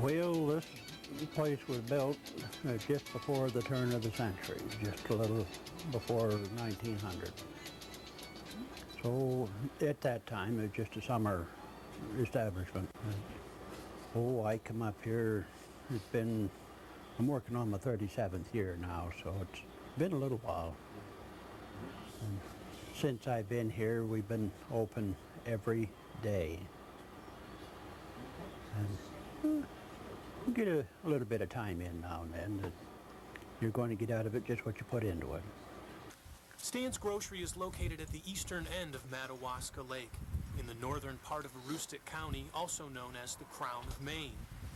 Well, this place was built just before the turn of the century, just a little before 1900. So at that time, it was just a summer establishment. Oh, I come up here, I'm working on my 37th year now, so it's been a little while. And since I've been here, we've been open every day. And you get a little bit of time in now and then. That you're going to get out of it just what you put into it. Stan's Grocery is located at the eastern end of Madawaska Lake, in the northern part of Aroostook County, also known as the Crown of Maine.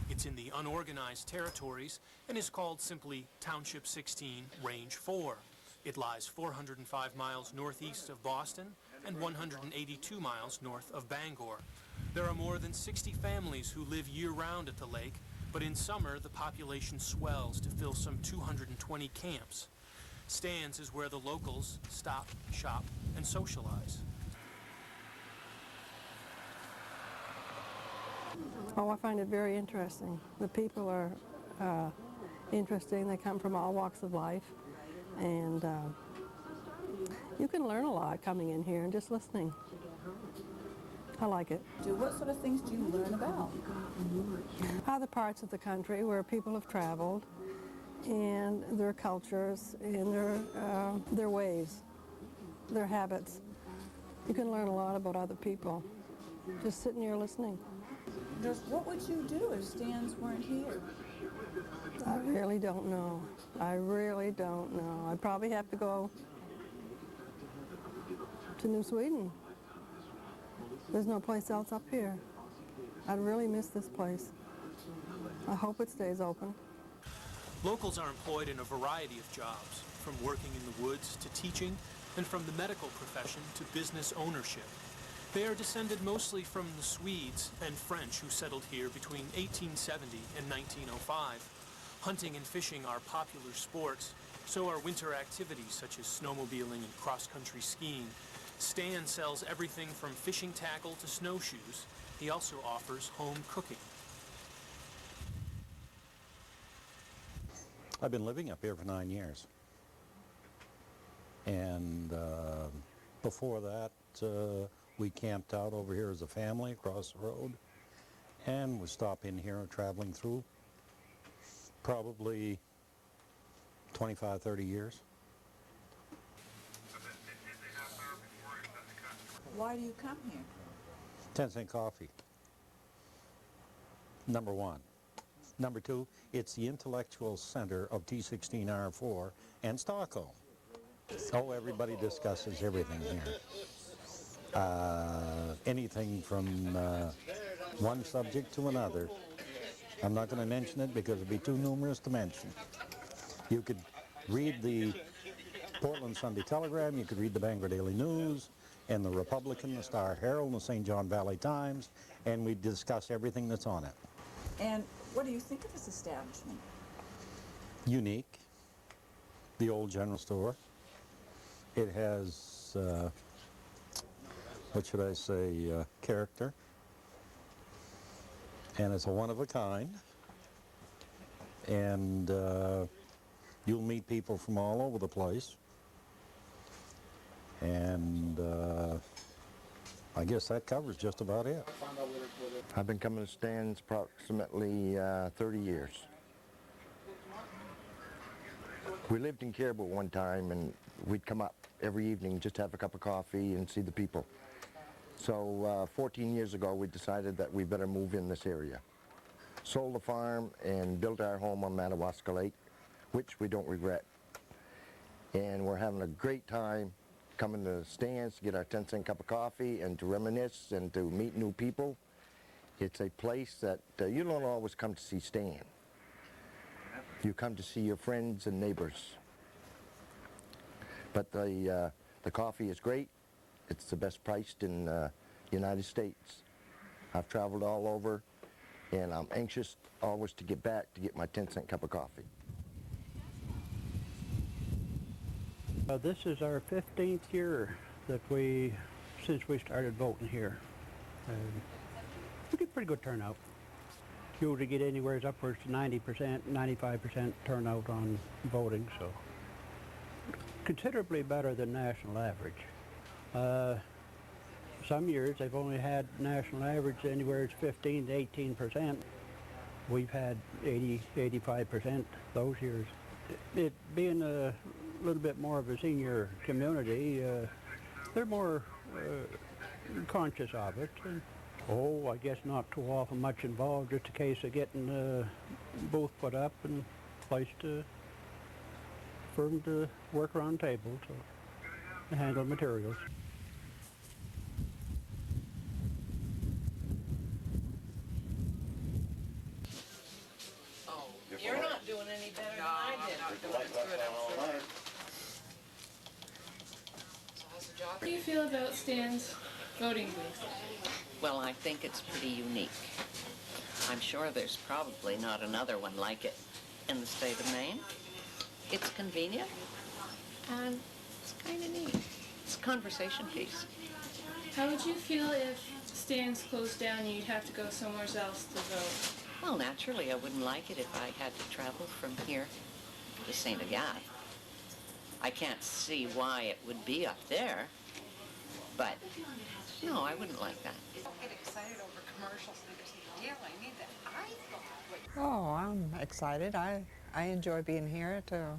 It's in the unorganized territories and is called simply Township 16, Range 4. It lies 405 miles northeast of Boston and 182 miles north of Bangor. There are more than 60 families who live year-round at the lake, but in summer the population swells to fill some 220 camps. Stan's is where the locals stop, shop, and socialize. Oh, I find it very interesting. The people are interesting. They come from all walks of life. And you can learn a lot coming in here and just listening. I like it. What sort of things do you learn about? Other parts of the country where people have traveled, and their cultures, and their ways, their habits. You can learn a lot about other people, just sitting here listening. What would you do if Stan's weren't here? I really don't know. I really don't know. I'd probably have to go to New Sweden. There's no place else up here. I'd really miss this place. I hope it stays open. Locals are employed in a variety of jobs, from working in the woods to teaching, and from the medical profession to business ownership. They are descended mostly from the Swedes and French who settled here between 1870 and 1905. Hunting and fishing are popular sports, so are winter activities such as snowmobiling and cross-country skiing. Stan sells everything from fishing tackle to snowshoes. He also offers home cooking. I've been living up here for 9 years. And before that, we camped out over here as a family across the road. And we stop in here traveling through probably 25, 30 years. Why do you come here? 10-cent coffee. Number one. Number two, it's the intellectual center of T16R4 and Stockholm. Oh, everybody discusses everything here. Anything from one subject to another. I'm not going to mention it because it'd be too numerous to mention. You could read the Portland Sunday Telegram, you could read the Bangor Daily News, and the Republican, the Star Herald, and the St. John Valley Times, and we discuss everything that's on it. And what do you think of this establishment? Unique. The old general store. It has, what should I say, character. And it's a one of a kind. And you'll meet people from all over the place. And I guess that covers just about it. I've been coming to Stan's approximately 30 years. We lived in Caribou one time, and we'd come up every evening just to have a cup of coffee and see the people. So 14 years ago, we decided that we better move in this area. Sold the farm and built our home on Madawaska Lake, which we don't regret. And we're having a great time coming to Stan's to get our 10-cent cup of coffee and to reminisce and to meet new people. It's a place that you don't always come to see Stan. You come to see your friends and neighbors. But the coffee is great. It's the best priced in the United States. I've traveled all over, and I'm anxious always to get back to get my 10-cent cup of coffee. This is our 15th year that since we started voting here. We get pretty good turnout. usually get anywhere upwards to 90%, 95% turnout on voting, so considerably better than national average. Some years they've only had national average anywhere to 15 to 18%. We've had 80, 85% those years. It being a little bit more of a senior community, they're more conscious of it. And, I guess not too often much involved, just a case of getting a booth put up and place for them to work around tables to handle materials. You're not doing any better than I did. How do you feel about Stan's voting booth? Well, I think it's pretty unique. I'm sure there's probably not another one like it in the state of Maine. It's convenient, and it's kind of neat. It's a conversation piece. How would you feel if Stan's closed down and you'd have to go somewhere else to vote? Well, naturally, I wouldn't like it if I had to travel from here to St. Agathe. I can't see why it would be up there, but no, I wouldn't like that. Don't get excited over commercials because you really need that. Oh, I'm excited. I enjoy being here to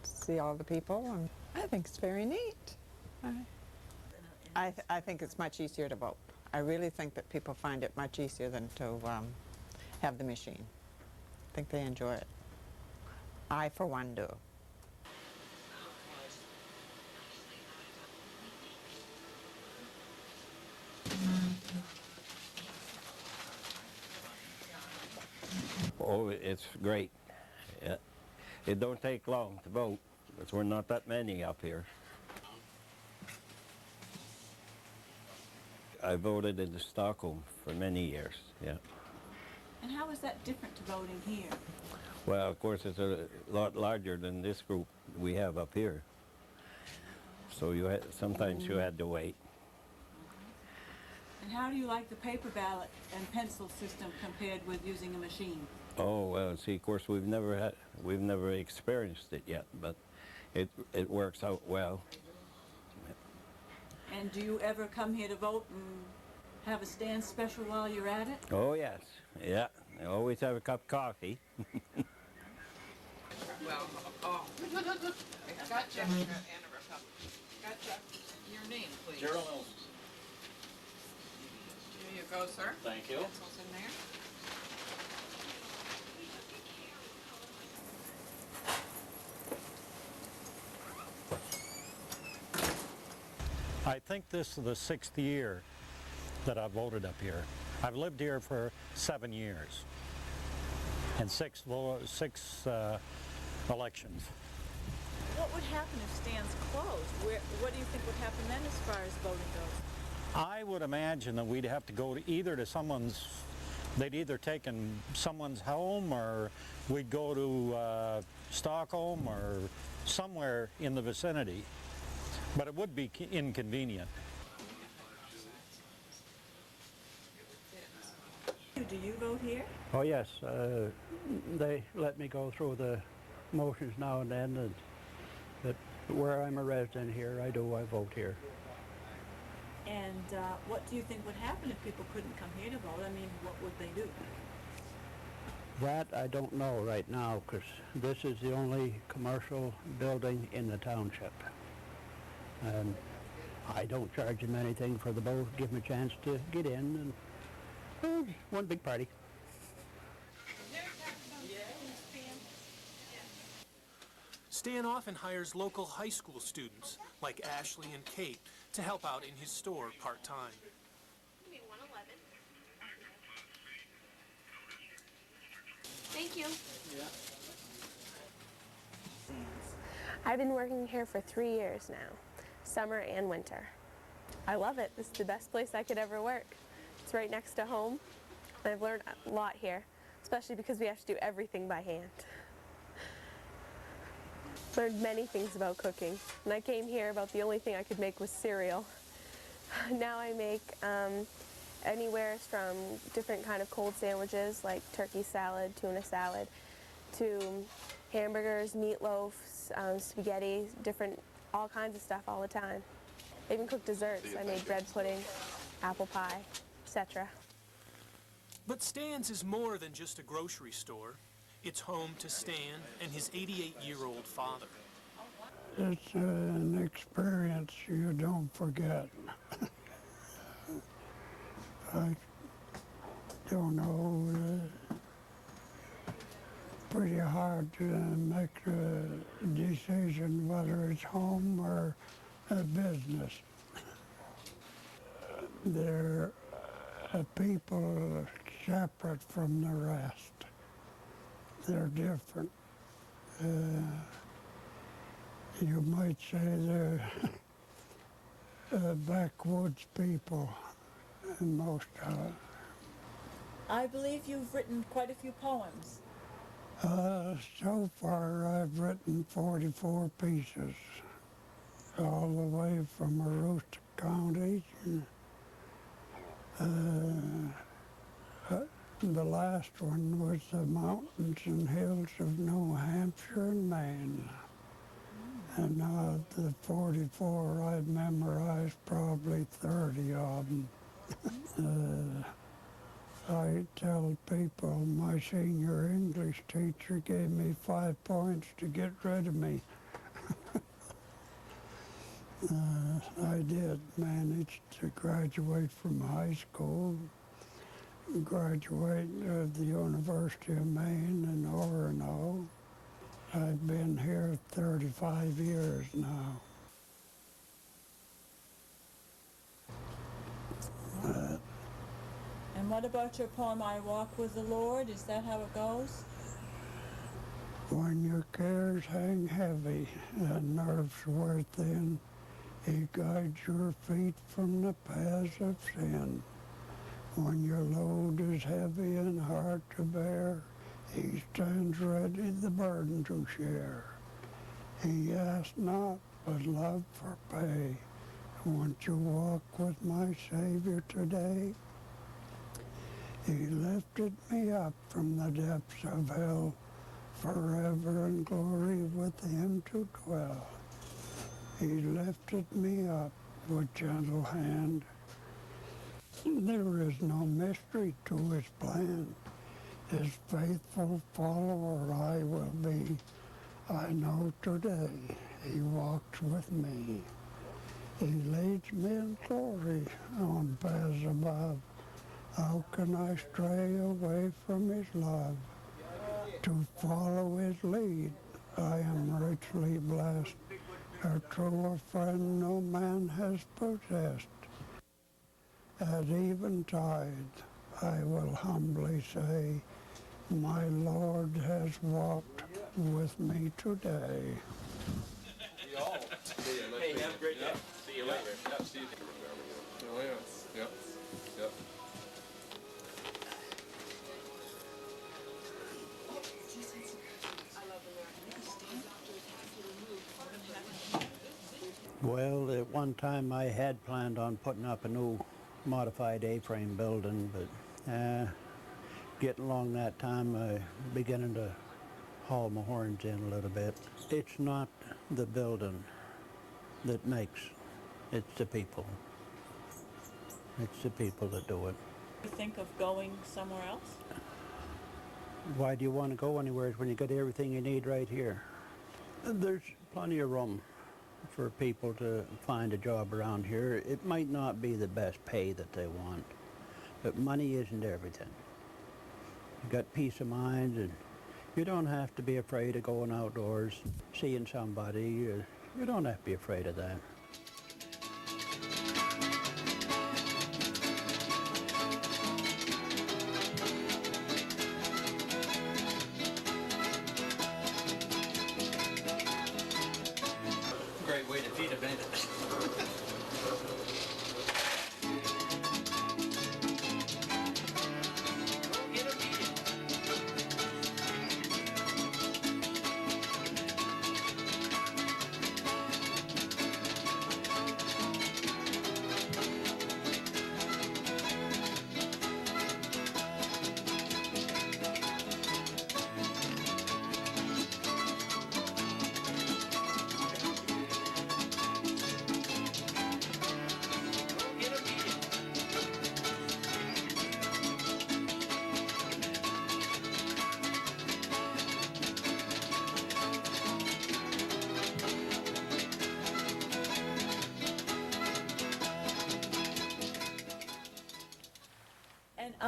see all the people, and I think it's very neat. I think it's much easier to vote. I really think that people find it much easier than to have the machine. I think they enjoy it. I, for one, do. Oh, it's great. It don't take long to vote, because we're not that many up here. I voted in Stockholm for many years, yeah. And how is that different to voting here? Well, of course, it's a lot larger than this group we have up here. So sometimes you had to wait. And how do you like the paper ballot and pencil system compared with using a machine? Oh, well, see, of course, we've never experienced it yet, but it works out well. And do you ever come here to vote and have a stand special while you're at it? Oh, yes, yeah. I always have a cup of coffee. Well, gotcha. Gotcha. Your name, please. Gerald Mills. Here you go, sir. Thank you. Pencils in there. I think this is the 6th year that I've voted up here. I've lived here for 7 years and six elections. What would happen if stands closed? What do you think would happen then as far as voting goes? I would imagine that we'd have to go to someone's, they'd either take in someone's home, or we'd go to Stockholm or somewhere in the vicinity. But it would be inconvenient. Do you vote here? Oh yes, they let me go through the motions now and then, and that where I'm a resident here, I vote here. And what do you think would happen if people couldn't come here to vote? I mean, what would they do? That I don't know right now, because this is the only commercial building in the township. And I don't charge them anything for the vote, give them a chance to get in, and one big party. Stan often hires local high school students, like Ashley and Kate, to help out in his store part-time. Thank you. Yeah. I've been working here for 3 years now, summer and winter. I love it. This is the best place I could ever work. It's right next to home. I've learned a lot here, especially because we have to do everything by hand. Learned many things about cooking. When I came here, about the only thing I could make was cereal. Now I make Anywhere from different kind of cold sandwiches like turkey salad, tuna salad, to hamburgers, meatloafs, spaghetti, all kinds of stuff all the time. I even cook desserts. I made bread pudding, apple pie, etc. But Stan's is more than just a grocery store. It's home to Stan and his 88-year-old father. It's an experience you don't forget. I don't know, pretty hard to make a decision whether it's home or a business. They're people separate from the rest. They're different. You might say they're backwoods people, and most of it. I believe you've written quite a few poems. So far I've written 44 pieces, all the way from Aroostook County. The last one was the mountains and hills of New Hampshire and Maine. And the 44, I've memorized probably 30 of them. I tell people my senior English teacher gave me 5 points to get rid of me. I did manage to graduate from high school, graduate of the University of Maine in Orono. I've been here 35 years now. And what about your poem, I Walk with the Lord? Is that how it goes? When your cares hang heavy and nerves wear thin, He guides your feet from the paths of sin. When your load is heavy and hard to bear, He stands ready the burden to share. He asks not but love for pay. Won't you walk with my Savior today? He lifted me up from the depths of hell, forever in glory with Him to dwell. He lifted me up with gentle hand. There is no mystery to His plan. His faithful follower I will be. I know today He walks with me. He leads me in glory on paths above. How can I stray away from His love? To follow His lead, I am richly blessed. A truer friend no man has possessed. At eventide, I will humbly say, my Lord has walked with me today. Hey, have a great day. See you later. Yeah, see you. Oh, yes. Yep. Yep. Well, at one time I had planned on putting up a new modified A-frame building, but getting along that time, beginning to haul my horns in a little bit. It's not the building that makes, it's the people. It's the people that do it. You think of going somewhere else? Why do you want to go anywhere when you got everything you need right here? There's plenty of room for people to find a job around here. It might not be the best pay that they want, but money isn't everything. You got peace of mind, and you don't have to be afraid of going outdoors, seeing somebody. You don't have to be afraid of that. Great way to feed a bandit.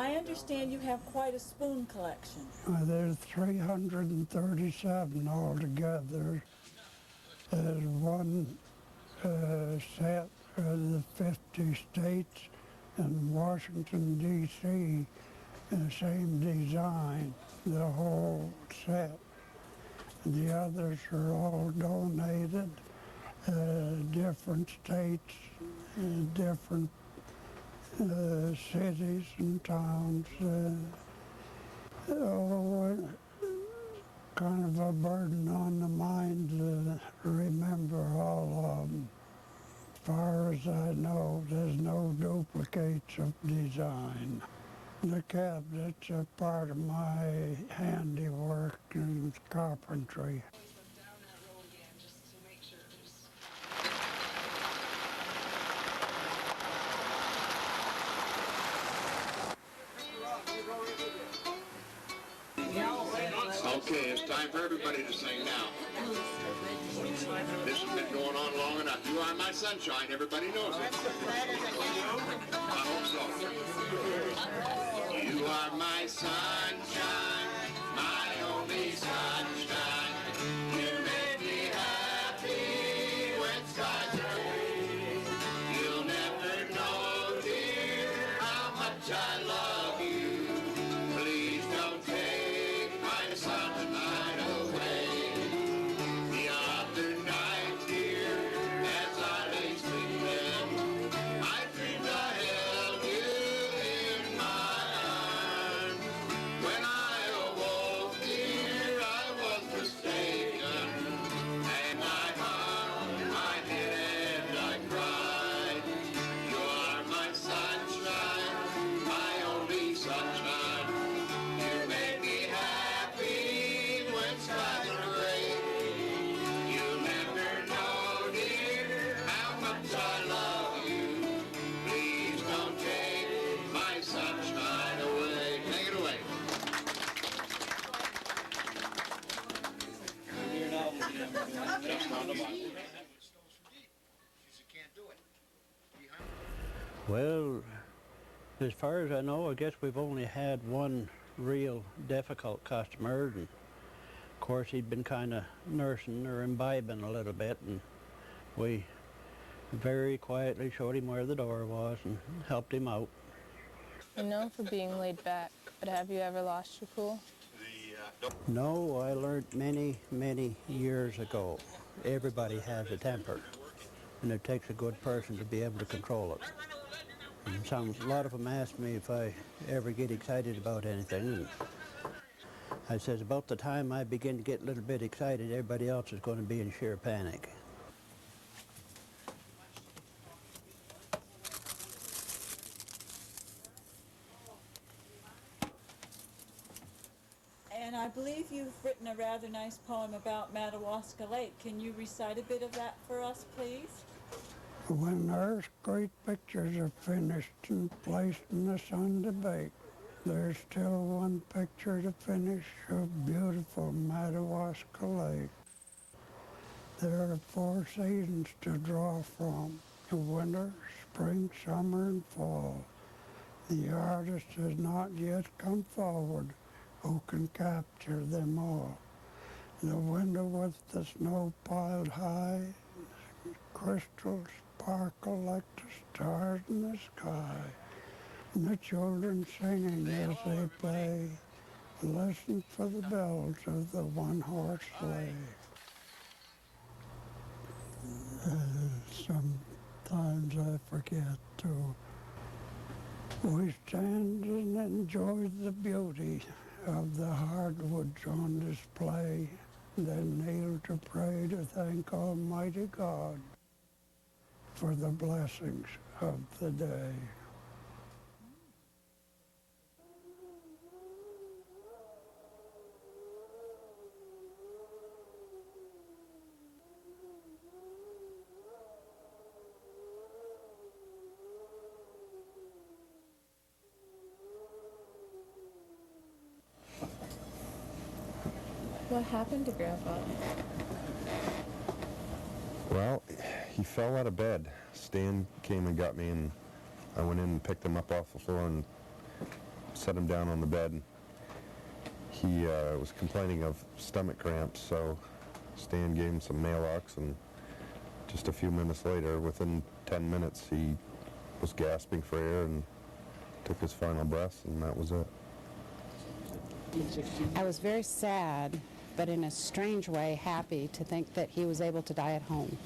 I understand you have quite a spoon collection. There's 337 altogether. There's one set of the 50 states and Washington, D.C., the same design, the whole set. The others are all donated, different states, different cities and towns. Kind of a burden on the mind to remember all of them. As far as I know, there's no duplicates of design. The cabinets are part of my handiwork and carpentry. Okay, it's time for everybody to sing now. This has been going on long enough. You are my sunshine, everybody knows it. I hope so. You are my sunshine, my only sunshine. You make me happy when skies are gray. You'll never know, dear, how much I love you. Please don't take my sunshine away. The other night, dear, as I lay sleeping, I dreamed I held you in my arms. When I awoke, dear, I was mistaken, and I hung my head and I cried. You are my sunshine, my only sunshine. You make me happy when skies are gray. You'll never know, dear, how much I love you. Please don't take my sunshine away. Take it away. Well, as far as I know, I guess we've only had one real difficult customer, and of course he'd been kind of nursing or imbibing a little bit, and we very quietly showed him where the door was and helped him out. I'm known for being laid back, but have you ever lost your cool? No, I learned many, many years ago, everybody has a temper, and it takes a good person to be able to control it. And a lot of them ask me if I ever get excited about anything. And I says, about the time I begin to get a little bit excited, everybody else is going to be in sheer panic. And I believe you've written a rather nice poem about Madawaska Lake. Can you recite a bit of that for us, please? When Earth's great pictures are finished and placed in the sun to bake, there's still one picture to finish of beautiful Madawaska Lake. There are 4 seasons to draw from: the winter, spring, summer, and fall. The artist has not yet come forward who can capture them all. The winter with the snow piled high, crystals sparkle like the stars in the sky. And the children singing as they play, listen for the bells of the one-horse sleigh. Sometimes I forget to. We stand and enjoy the beauty of the hardwoods on display, then kneel to pray to thank Almighty God for the blessings of the day. What happened to Grandpa? Well, he fell out of bed. Stan came and got me, and I went in and picked him up off the floor and set him down on the bed. He was complaining of stomach cramps, so Stan gave him some Maalox, and just a few minutes later, within 10 minutes, he was gasping for air and took his final breaths, and that was it. I was very sad, but in a strange way happy to think that he was able to die at home.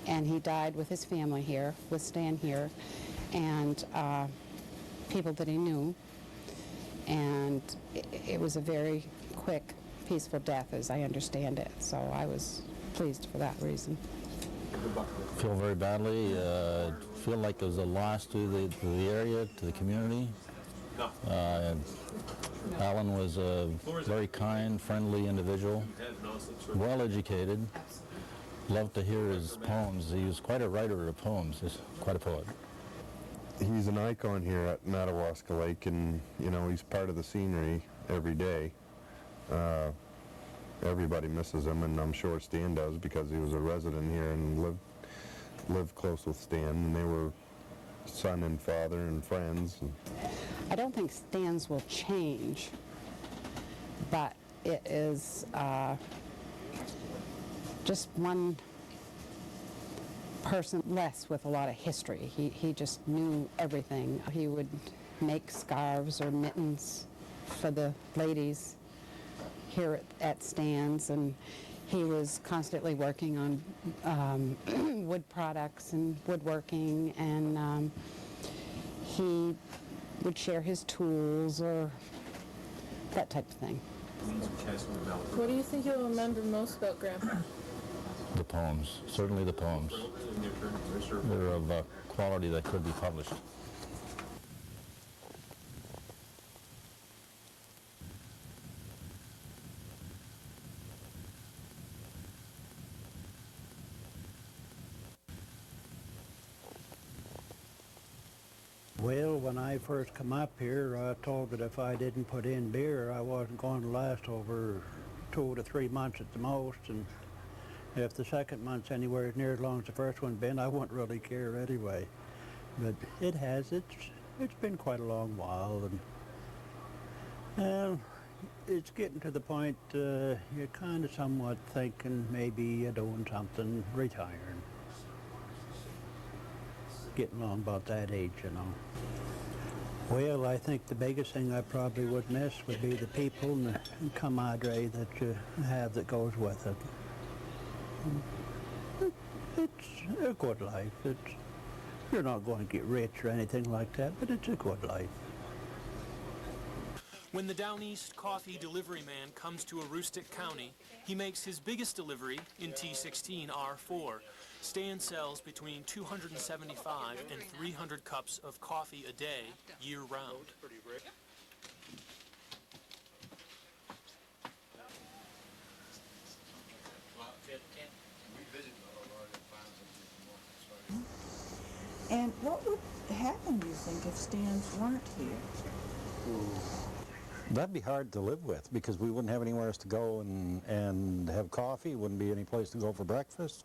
And he died with his family here, with Stan here, and people that he knew. And it was a very quick, peaceful death, as I understand it. So I was pleased for that reason. Feel very badly. Feel like it was a loss to the area, to the community. Alan was a very kind, friendly individual, well educated. Loved to hear his poems. He was quite a writer of poems. He's quite a poet. He's an icon here at Madawaska Lake, and you know, he's part of the scenery every day. Everybody misses him, and I'm sure Stan does, because he was a resident here and lived close with Stan, and they were son and father and friends. I don't think Stan's will change, but it is just one person less with a lot of history. He just knew everything. He would make scarves or mittens for the ladies here at Stan's, and he was constantly working on wood products and woodworking, and he would share his tools or that type of thing. What do you think you'll remember most about Grandpa? The poems, certainly the poems. They're of a quality that could be published. Well, when I first come up here, I was told that if I didn't put in beer, I wasn't going to last over 2 to 3 months at the most, and if the second month's anywhere near as long as the first one been, I wouldn't really care anyway. But it has. It's been quite a long while, and it's getting to the point you're kind of somewhat thinking maybe you're doing something, retiring. Getting along about that age, you know. Well, I think the biggest thing I probably would miss would be the people and the camaraderie that you have that goes with it. It's a good life. You're not going to get rich or anything like that, but it's a good life. When the Down East coffee delivery man comes to Aroostook County, he makes his biggest delivery in T16 R4. Stan sells between 275 and 300 cups of coffee a day, year-round. And what would happen, do you think, if Stans weren't here? That'd be hard to live with, because we wouldn't have anywhere else to go and have coffee. Wouldn't be any place to go for breakfast.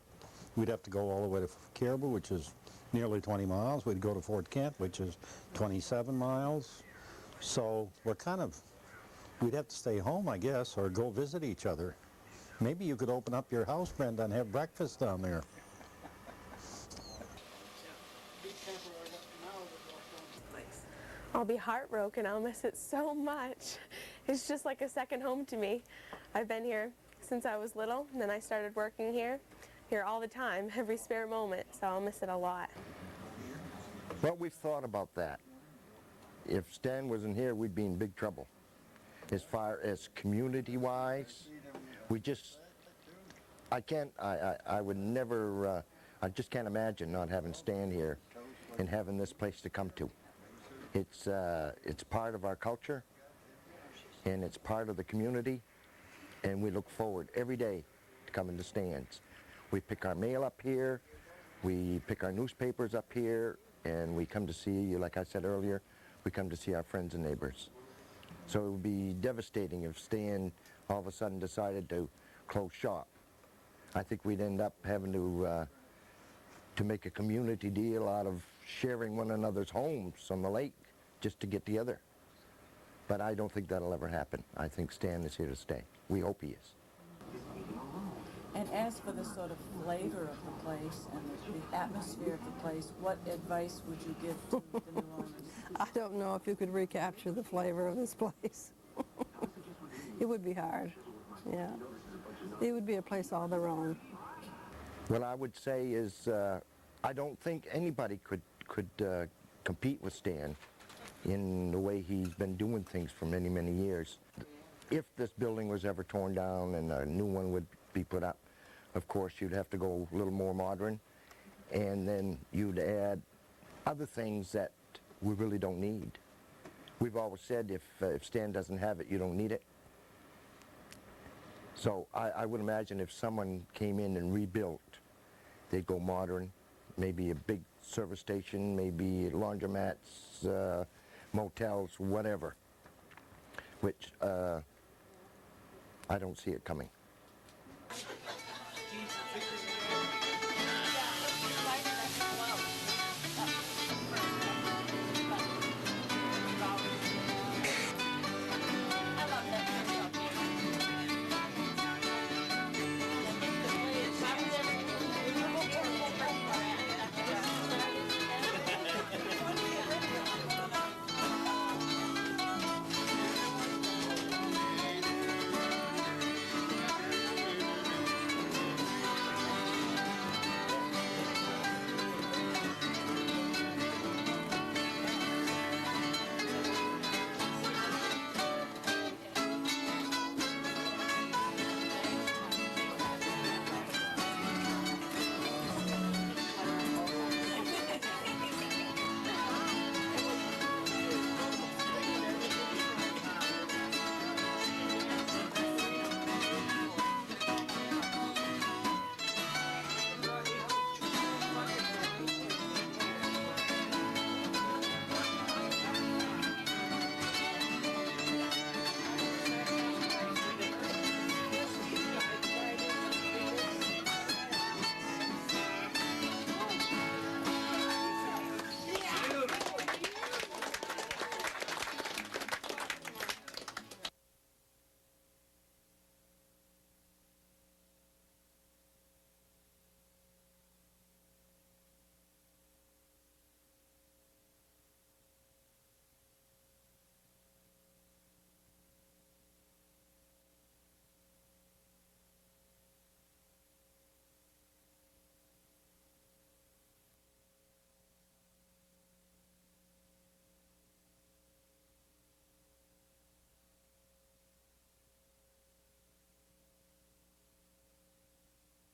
We'd have to go all the way to Caribou, which is nearly 20 miles. We'd go to Fort Kent, which is 27 miles. So we'd have to stay home, I guess, or go visit each other. Maybe you could open up your house, Brenda, and have breakfast down there. I'll be heartbroken. I'll miss it so much. It's just like a second home to me. I've been here since I was little, and then I started working here all the time, every spare moment, so I'll miss it a lot. Well, we've thought about that. If Stan wasn't here, we'd be in big trouble. As far as community-wise, I would never, I just can't imagine not having Stan here and having this place to come to. It's part of our culture, and it's part of the community, and we look forward every day to coming to Stan's. We pick our mail up here, we pick our newspapers up here, and we come to see, like I said earlier, we come to see our friends and neighbors. So it would be devastating if Stan all of a sudden decided to close shop. I think we'd end up having to make a community deal out of sharing one another's homes on the lake just to get together. But I don't think that'll ever happen. I think Stan is here to stay. We hope he is. And as for the sort of flavor of the place and the atmosphere of the place, what advice would you give to the new owners? I don't know if you could recapture the flavor of this place. It would be hard, yeah. It would be a place all their own. What I would say is I don't think anybody could compete with Stan in the way he's been doing things for many, many years. If this building was ever torn down and a new one would be put up, of course you'd have to go a little more modern, and then you'd add other things that we really don't need. We've always said if Stan doesn't have it, you don't need it. So I would imagine if someone came in and rebuilt, they'd go modern, maybe a big service station, maybe laundromats, motels, whatever, which I don't see it coming.